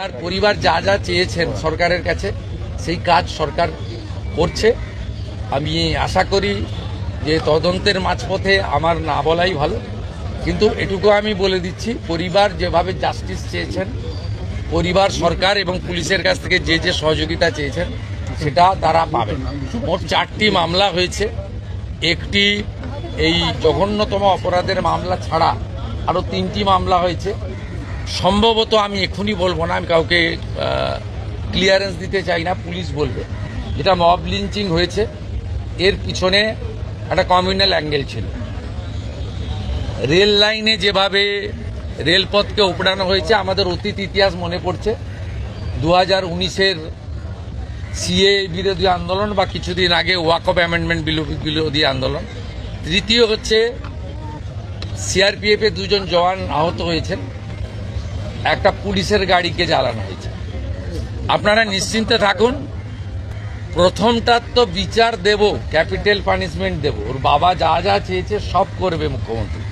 আর পরিবার যা যা চেয়েছেন সরকারের কাছে সেই কাজ সরকার করছে। আমি আশা করি যে তদন্তের মাঝপথে আমার না বলাই ভালো, কিন্তু এটুকু আমি বলে দিচ্ছি, পরিবার যেভাবে জাস্টিস চেয়েছেন, পরিবার সরকার এবং পুলিশের কাছ থেকে যে যে সহযোগিতা চেয়েছেন সেটা তারা পাবেন। মোট 4টি মামলা হয়েছে। একটি এই জঘন্যতম অপরাধের মামলা ছাড়া আরও 3টি মামলা হয়েছে। সম্ভবত আমি এখনই বলবো না, আমি কাউকে ক্লিয়ারেন্স দিতে চাই না, পুলিশ বলবে। যেটা মব লিঞ্চিং হয়েছে এর পিছনে একটা কমিউনাল অ্যাঙ্গেল ছিল। রেল লাইনে যেভাবে রেলপথকে উপড়ানো হয়েছে, আমাদের অতীত ইতিহাস মনে পড়ছে। 2019-এর সিএ বিরোধী আন্দোলন বা কিছুদিন আগে ওয়াকফ অ্যামেন্ডমেন্ট বিরোধী আন্দোলন। তৃতীয় হচ্ছে সিআরপিএফের 2জন জওয়ান আহত হয়েছেন, একটা পুলিশের গাড়িকে জ্বালানো হয়েছে। আপনারা নিশ্চিন্তে থাকুন, প্রথমটার তো বিচার দেব, ক্যাপিটাল পানিশমেন্ট দেব। ওর বাবা যা যা চেয়েছে সব করবে মুখ্যমন্ত্রী।